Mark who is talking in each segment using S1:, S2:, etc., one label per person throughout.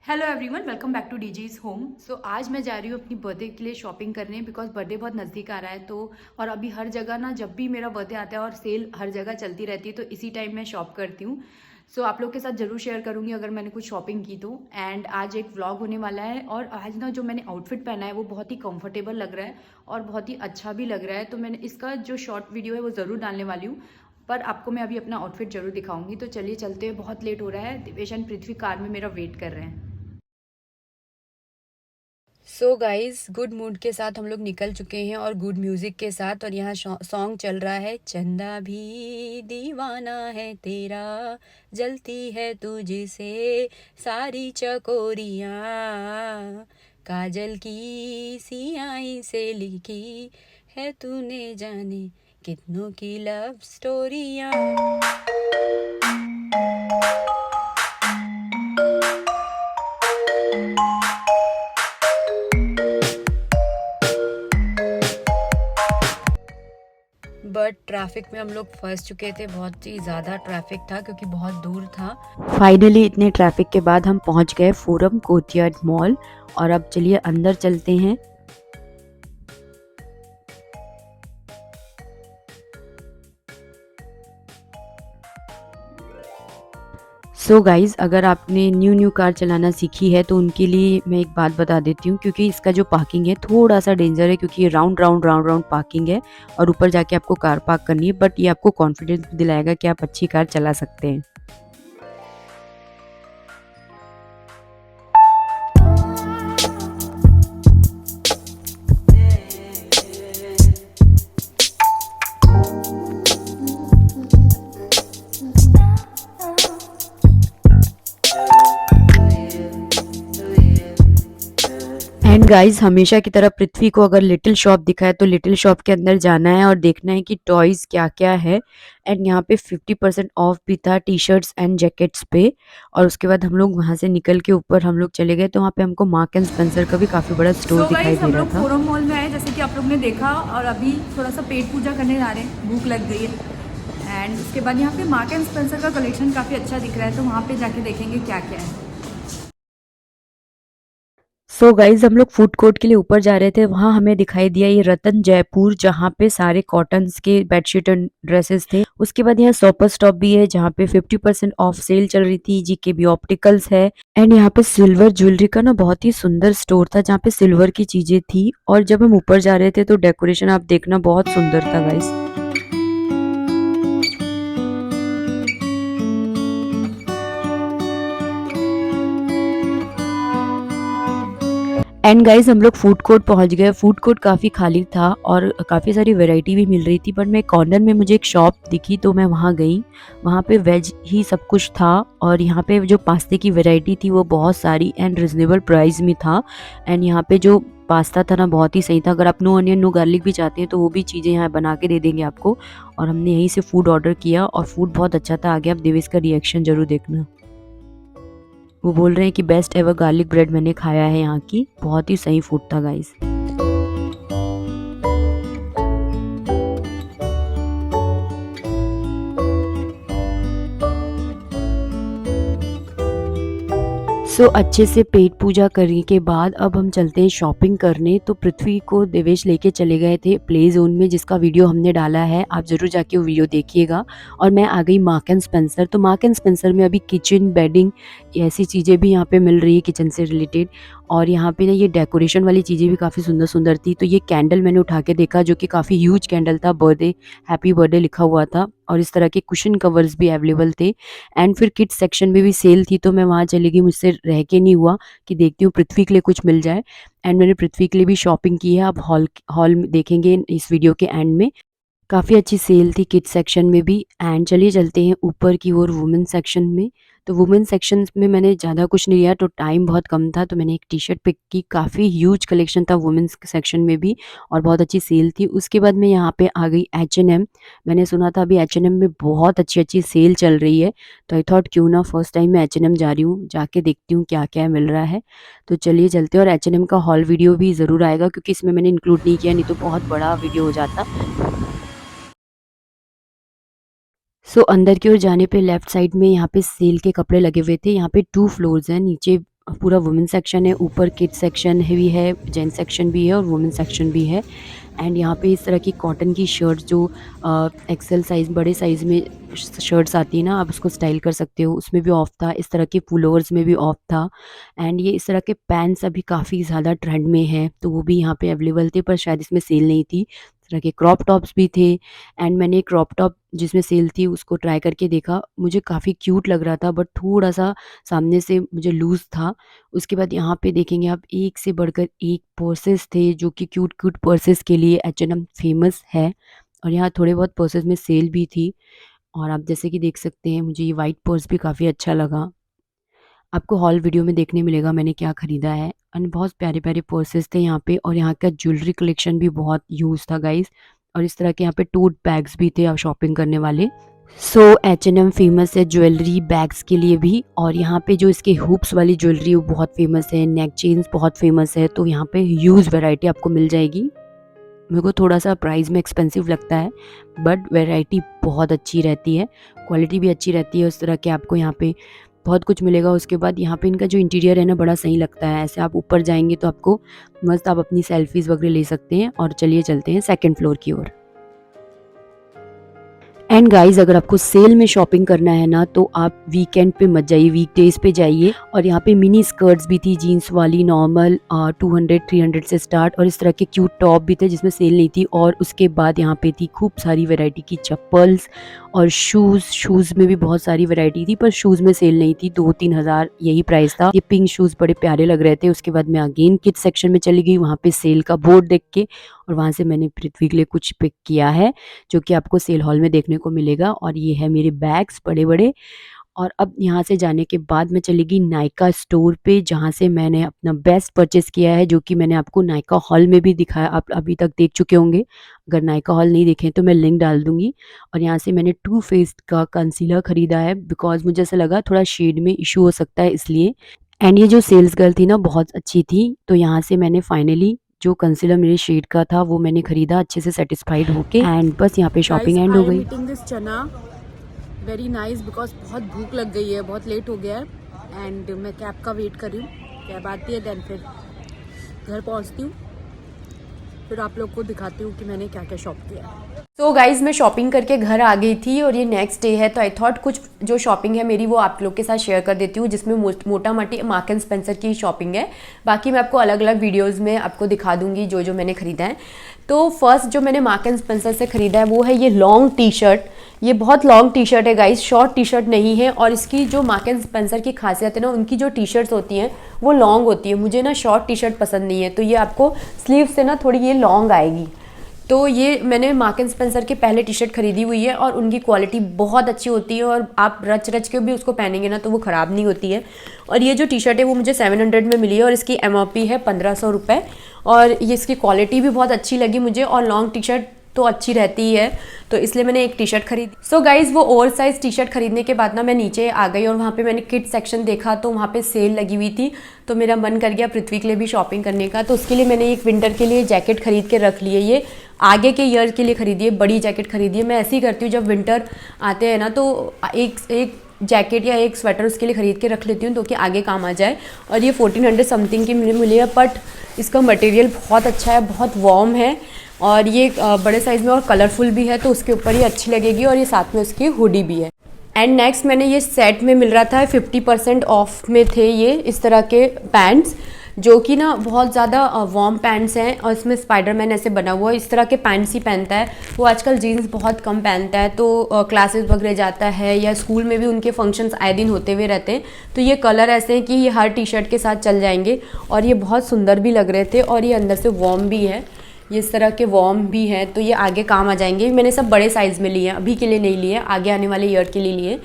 S1: Hello everyone, welcome back to डीजीज होम। So आज मैं जा रही हूँ अपनी बर्थडे के लिए शॉपिंग करने, बिकॉज बर्थडे बहुत नज़दीक आ रहा है। तो और अभी हर जगह ना, जब भी मेरा बर्थडे आता है और सेल हर जगह चलती रहती है, तो इसी टाइम मैं शॉप करती हूँ। सो आप लोग के साथ ज़रूर शेयर करूँगी अगर मैंने कुछ शॉपिंग की तो। एंड आज एक व्लॉग होने वाला है, और आज ना जो मैंने आउटफिट पहना है वो बहुत ही कंफर्टेबल लग रहा है और बहुत ही अच्छा भी लग रहा है। तो मैंने इसका जो शॉर्ट वीडियो है वो ज़रूर डालने वाली हूँ, पर आपको मैं अभी अपना आउटफिट जरूर दिखाऊंगी। तो चलिए चलते हैं, बहुत लेट हो रहा है। दिवेश एंड पृथ्वी कार में मेरा वेट कर रहे हैं। सो गाइज, गुड मूड के साथ हम लोग निकल चुके हैं और गुड म्यूजिक के साथ। और यहाँ सॉन्ग चल रहा है, चंदा भी दीवाना है तेरा, जलती है तुझसे सारी चकोरियाँ, काजल की सियाही से लिखी है तूने जाने कितनों की लव स्टोरियाँ। बट ट्रैफिक में हम लोग फंस चुके थे, बहुत ही ज़्यादा ट्रैफिक था क्योंकि बहुत दूर था। फाइनली इतने ट्रैफिक के बाद हम पहुंच गए फोरम कोर्टयार्ड मॉल। और अब चलिए अंदर चलते हैं। सो गाइज़, अगर आपने न्यू कार चलाना सीखी है तो उनके लिए मैं एक बात बता देती हूँ, क्योंकि इसका जो पार्किंग है थोड़ा सा डेंजर है, क्योंकि ये round round round round parking है और ऊपर जाके आपको कार पार्क करनी है। बट ये आपको कॉन्फिडेंस दिलाएगा कि आप अच्छी कार चला सकते हैं। एंड गाइज, हमेशा की तरह पृथ्वी को अगर लिटिल शॉप दिखा है तो लिटिल शॉप के अंदर जाना है और देखना है कि टॉयज क्या क्या है। एंड यहाँ पे 50% ऑफ भी था टी शर्ट्स एंड जैकेट्स पे। और उसके बाद हम लोग वहाँ से निकल के ऊपर हम लोग चले गए, तो वहाँ पे हमको मार्क एंड स्पेंसर का भी काफ़ी बड़ा स्टोर दिखाई दे
S2: हम
S1: रहा
S2: लोग
S1: था।
S2: फोरम मॉल में आए, जैसे कि आप लोग ने देखा, और अभी थोड़ा सा पेट पूजा करने जा रहे हैं, भूख लग गई है। एंड उसके बाद यहाँ पे मार्क एंड स्पेंसर का कलेक्शन काफ़ी अच्छा दिख रहा है, तो वहाँ पे जाके देखेंगे क्या क्या है।
S1: सो गाइज, हम लोग फूड कोर्ट के लिए ऊपर जा रहे थे, वहाँ हमें दिखाई दिया ये रतन जयपुर, जहाँ पे सारे कॉटन्स के बेडशीट एंड ड्रेसेस थे। उसके बाद यहाँ शॉपर स्टॉप भी है, जहाँ पे 50% ऑफ सेल चल रही थी। जीके भी ऑप्टिकल्स है। एंड यहाँ पे सिल्वर ज्वेलरी का ना बहुत ही सुंदर स्टोर था, जहाँ पे सिल्वर की चीजें थी। और जब हम ऊपर जा रहे थे तो डेकोरेशन आप देखना, बहुत सुंदर था गाइज। एंड गाइज, हम लोग फूड कोर्ट पहुंच गए। फूड कोर्ट काफ़ी खाली था और काफ़ी सारी वैरायटी भी मिल रही थी, बट मैं कॉर्नर में मुझे एक शॉप दिखी तो मैं वहां गई। वहां पे वेज ही सब कुछ था, और यहाँ पे जो पास्ते की वैरायटी थी वो बहुत सारी एंड रिजनेबल प्राइस में था। एंड यहाँ पे जो पास्ता था ना, बहुत ही सही था। अगर आप नो अनियन नो गार्लिक भी चाहते हैं तो वो भी चीज़ें यहाँ बना के दे देंगे आपको। और हमने यहीं से फूड ऑर्डर किया और फूड बहुत अच्छा था। आगे आप देवेश का रिएक्शन जरूर देखना। वो बोल रहे हैं कि बेस्ट एवर गार्लिक ब्रेड मैंने खाया है यहाँ की, बहुत ही सही फूड था गाइस। अच्छे से पेट पूजा करने के बाद अब हम चलते हैं शॉपिंग करने। तो पृथ्वी को देवेश लेके चले गए थे प्ले जोन में, जिसका वीडियो हमने डाला है, आप जरूर जाके वो वीडियो देखिएगा। और मैं आ गई मार्क एंड स्पेंसर। तो मार्क एंड स्पेंसर में अभी किचन बेडिंग ऐसी चीज़ें भी यहाँ पे मिल रही है, किचन से रिलेटेड। और यहाँ पे ना ये डेकोरेशन वाली चीज़ें भी काफ़ी सुंदर सुंदर थी। तो ये कैंडल मैंने उठा के देखा, जो कि काफ़ी ह्यूज कैंडल था, बर्थडे हैप्पी बर्थडे लिखा हुआ था। और इस तरह के कुशन कवर्स भी अवेलेबल थे। एंड फिर किड्स सेक्शन में भी सेल थी, तो मैं वहाँ चली गई। मुझसे रह के नहीं हुआ कि देखती हूँ पृथ्वी के लिए कुछ मिल जाए। एंड मैंने पृथ्वी के लिए भी शॉपिंग की है। आप हॉल हॉल देखेंगे इस वीडियो के एंड में। काफ़ी अच्छी सेल थी किड्स सेक्शन में भी। एंड चलिए चलते हैं ऊपर की ओर वुमेन सेक्शन में। तो वुमेन सेक्शन में मैंने ज़्यादा कुछ नहीं लिया, तो टाइम बहुत कम था, तो मैंने एक टी शर्ट पिक की। काफ़ी ह्यूज कलेक्शन था वुमेन्स सेक्शन में भी, और बहुत अच्छी सेल थी। उसके बाद मैं यहाँ पे आ गई H&M। मैंने सुना था अभी H&M में बहुत अच्छी अच्छी सेल चल रही है, तो आई थॉट क्यों ना फर्स्ट टाइम मैं H&M जा रही हूँ, जाके देखती हूँ क्या क्या मिल रहा है। तो चलिए चलते हैं। और H&M का हॉल वीडियो भी ज़रूर आएगा, क्योंकि इसमें मैंने इंक्लूड नहीं किया, नहीं तो बहुत बड़ा वीडियो हो जाता। अंदर की ओर जाने पे लेफ्ट साइड में यहाँ पे सेल के कपड़े लगे हुए थे। यहाँ पे 2 फ्लोर्स हैं, नीचे पूरा वुमेन सेक्शन है, ऊपर किड्स सेक्शन भी है, जेंट्स सेक्शन भी है और वुमेन सेक्शन भी है। एंड यहाँ पे इस तरह की कॉटन की शर्ट्स जो एक्सेल साइज़ बड़े साइज़ में शर्ट्स आती है ना, आप उसको स्टाइल कर सकते हो, उसमें भी ऑफ था। इस तरह के पुलोवर्स में भी ऑफ था। एंड ये इस तरह के पैंट्स अभी काफ़ी ज़्यादा ट्रेंड में है, तो वो भी यहाँ पे अवेलेबल थे, पर शायद इसमें सेल नहीं थी। इस तरह के क्रॉप टॉप्स भी थे। एंड मैंने एक क्रॉप टॉप जिसमें सेल थी उसको ट्राई करके देखा, मुझे काफ़ी क्यूट लग रहा था, बट थोड़ा सा सामने से मुझे लूज़ था। उसके बाद यहाँ पे देखेंगे आप, एक से बढ़कर एक पर्सेस थे जो कि क्यूट क्यूट पर्सेस के लिए H&M फेमस है। और यहाँ थोड़े बहुत पर्सेस में सेल भी थी। और आप जैसे कि देख सकते हैं, मुझे ये वाइट पर्स भी काफ़ी अच्छा लगा। आपको हॉल वीडियो में देखने मिलेगा मैंने क्या खरीदा है। एंड बहुत प्यारे प्यारे पर्सेस थे यहाँ पे, और यहाँ का ज्वेलरी कलेक्शन भी बहुत यूज था गाइस। और इस तरह के यहाँ पे टोट बैग्स भी थे आप शॉपिंग करने वाले। सो H&M फेमस है ज्वेलरी बैग्स के लिए भी, और यहाँ पे जो इसके हुप्स वाली ज्वेलरी वो बहुत फेमस है, नेक चेन्स बहुत फेमस है, तो यहाँ पे ह्यूज वैरायटी आपको मिल जाएगी। मेरे को थोड़ा सा प्राइस में एक्सपेंसिव लगता है, बट वैरायटी बहुत अच्छी रहती है, क्वालिटी भी अच्छी रहती है। उस तरह के आपको यहाँ पे बहुत कुछ मिलेगा। उसके बाद यहाँ पे इनका जो इंटीरियर है ना, बड़ा सही लगता है। ऐसे आप ऊपर जाएंगे तो आपको मस्त आप अपनी सेल्फीज वगैरह ले सकते हैं। और चलिए चलते हैं सेकंड फ्लोर की ओर। एंड गाइज, अगर आपको सेल में शॉपिंग करना है ना, तो आप वीकेंड पे मत जाइए, वीकडेज पे जाइए। और यहाँ पे मिनी स्कर्ट्स भी थी, जीन्स वाली नॉर्मल 200-300 से स्टार्ट, और इस तरह के क्यूट टॉप भी थे जिसमें सेल नहीं थी। और उसके बाद यहाँ पे थी खूब सारी वैरायटी की चप्पल्स और शूज़ में भी बहुत सारी वैरायटी थी, पर शूज़ में सेल नहीं थी। 2-3 हज़ार यही प्राइस था। ये पिंक शूज़ बड़े प्यारे लग रहे थे। उसके बाद मैं अगेन किड्स सेक्शन में चली गई, वहाँ पे सेल का बोर्ड देख के, और वहाँ से मैंने पृथ्वी के लिए कुछ पिक किया है जो कि आपको सेल हॉल में देखने को मिलेगा। और ये है मेरे बैग्स बड़े बड़े। और अब यहाँ से जाने के बाद मैं चली गई नायका स्टोर पे, जहाँ से मैंने अपना बेस्ट परचेस किया है, जो कि मैंने आपको नायका हॉल में भी दिखाया, आप अभी तक देख चुके होंगे। अगर नायका हॉल नहीं देखें तो मैं लिंक डाल दूंगी। और यहाँ से मैंने टू फेस्ड का कंसीलर खरीदा है, बिकॉज मुझे ऐसा लगा थोड़ा शेड में इशू हो सकता है इसलिए। एंड ये जो सेल्स गर्ल थी ना, बहुत अच्छी थी, तो यहाँ से मैंने फाइनली जो कंसीलर मेरे शेड का था वो मैंने खरीदा, अच्छे से सेटिस्फाइड होके। एंड बस यहाँ पे शॉपिंग एंड हो गई।
S3: चना वेरी नाइस, बिकॉज बहुत भूख लग गई है, बहुत लेट हो गया है। एंड मैं कैब का वेट कर रही हूँ, कैब आती है, देन फिर घर पहुँचती हूँ, फिर आप लोग को दिखाती हूँ कि मैंने क्या क्या शॉप किया है।
S4: तो गाइज़, मैं शॉपिंग करके घर आ गई थी और ये नेक्स्ट डे है, तो आई थॉट कुछ जो शॉपिंग है मेरी वो आप लोग के साथ शेयर कर देती हूँ, जिसमें मोटा मोटी मार्क एंड स्पेंसर की शॉपिंग है। बाकी मैं आपको अलग अलग वीडियोस में आपको दिखा दूंगी जो जो मैंने खरीदा है। तो फर्स्ट जो मैंने मार्क एंड स्पेंसर से खरीदा है वो है ये लॉन्ग टी शर्ट। ये बहुत लॉन्ग टी शर्ट है गाइज, शॉर्ट टी शर्ट नहीं है। और इसकी जो मार्क एंड स्पेंसर की खासियत है ना, उनकी जो टी शर्ट्स होती हैं वो लॉन्ग होती है। मुझे ना शॉर्ट टी शर्ट पसंद नहीं है, तो ये आपको स्लीव से ना थोड़ी ये लॉन्ग आएगी। तो ये मैंने मार्क एंड स्पेंसर के पहले टी शर्ट खरीदी हुई है, और उनकी क्वालिटी बहुत अच्छी होती है, और आप रच रच के भी उसको पहनेंगे ना तो वो ख़राब नहीं होती है। और ये जो टी शर्ट है वो मुझे 700 में मिली है, और इसकी MRP है 1500 रुपये। और ये इसकी क्वालिटी भी बहुत अच्छी लगी मुझे, और लॉन्ग टी शर्ट तो अच्छी रहती है, तो इसलिए मैंने एक टी शर्ट खरीदी। सो गाइज, वो ओवर साइज टी शर्ट खरीदने के बाद ना मैं नीचे आ गई, और वहाँ पे मैंने किड्स सेक्शन देखा, तो वहाँ पे सेल लगी हुई थी, तो मेरा मन कर गया पृथ्वी के लिए भी शॉपिंग करने का। तो उसके लिए मैंने एक विंटर के लिए जैकेट खरीद के रख ली है। ये आगे के ईयर के लिए खरीदी है, बड़ी जैकेट खरीदी है। मैं ऐसे ही करती हूँ, जब विंटर आते हैं ना तो एक जैकेट या एक स्वेटर उसके लिए ख़रीद के रख लेती हूँ, तो कि आगे काम आ जाए। और ये 1400 समथिंग की मिली है, बट इसका मटेरियल बहुत अच्छा है, बहुत वार्म है, और ये बड़े साइज़ में और कलरफुल भी है, तो उसके ऊपर ये अच्छी लगेगी। और ये साथ में उसकी हुडी भी है। एंड नेक्स्ट मैंने ये सेट में मिल रहा था, 50% ऑफ में थे ये इस तरह के पैंट्स, जो कि ना बहुत ज़्यादा वार्म पैंट्स हैं, और इसमें स्पाइडरमैन ऐसे बना हुआ है। इस तरह के पैंट्स ही पहनता है वो, आजकल जीन्स बहुत कम पहनता है, तो क्लासेस वगैरह जाता है या स्कूल में भी उनके फंक्शंस आए दिन होते हुए रहते हैं। तो ये कलर ऐसे हैं कि ये हर टी शर्ट के साथ चल जाएंगे, और ये बहुत सुंदर भी लग रहे थे, और ये अंदर से वार्म भी है, ये इस तरह के वार्म भी हैं, तो ये आगे काम आ जाएंगे। मैंने सब बड़े साइज़ में लिए हैं, अभी के लिए नहीं लिए, आगे आने वाले ईयर के लिए लिए।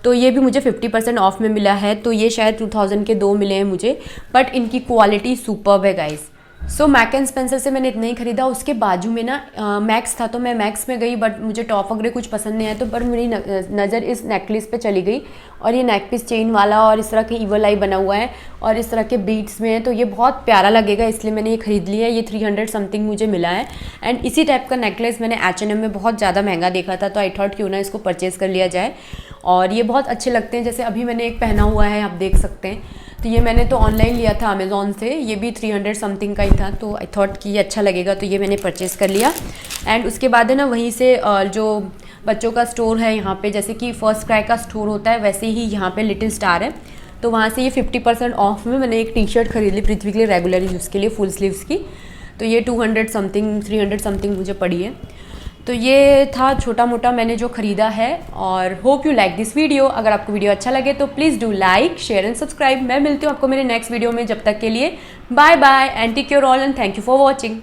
S4: तो ये भी मुझे 50% ऑफ में मिला है, तो ये शायद 2000 के 2 मिले हैं मुझे, बट इनकी क्वालिटी सुपर्ब है guys. So Mac and Spencer से मैंने इतना ही खरीदा। उसके बाजू में ना मैक्स था, तो मैं मैक्स में गई, बट मुझे टॉप वगैरह कुछ पसंद नहीं आया, तो पर मेरी नज़र इस नेकलेस पे चली गई। और ये नेक पीस चेन वाला, और इस तरह के ईवल आई बना हुआ है, और इस तरह के बीट्स में है, तो ये बहुत प्यारा लगेगा, इसलिए मैंने ये खरीद लिया है। ये 300 समथिंग मुझे मिला है। एंड इसी टाइप का नेकलेस मैंने H&M में बहुत ज़्यादा महंगा देखा था, तो आई थॉट क्यों ना इसको परचेज़ कर लिया जाए। और ये बहुत अच्छे लगते हैं, जैसे अभी मैंने एक पहना हुआ है, आप देख सकते हैं। तो ये मैंने तो ऑनलाइन लिया था अमेज़ॉन से, ये भी 300 समथिंग का ही था, तो आई थॉट कि ये अच्छा लगेगा, तो ये मैंने परचेज़ कर लिया। एंड उसके बाद है ना वहीं से जो बच्चों का स्टोर है यहाँ पे, जैसे कि फर्स्ट क्राई का स्टोर होता है वैसे ही यहाँ पे लिटिल स्टार है, तो वहाँ से ये 50% ऑफ में मैंने एक टी शर्ट खरीद ली पृथ्वी के लिए रेगुलर यूज़ के लिए फुल स्लीव्स की। तो ये 200 समथिंग 300 समथिंग मुझे पड़ी है। तो ये था छोटा मोटा मैंने जो ख़रीदा है। और hope you like this video. अगर आपको वीडियो अच्छा लगे तो please do like share and subscribe. मैं मिलती हूँ आपको मेरे नेक्स्ट वीडियो में, जब तक के लिए bye bye and take care all and thank you for watching.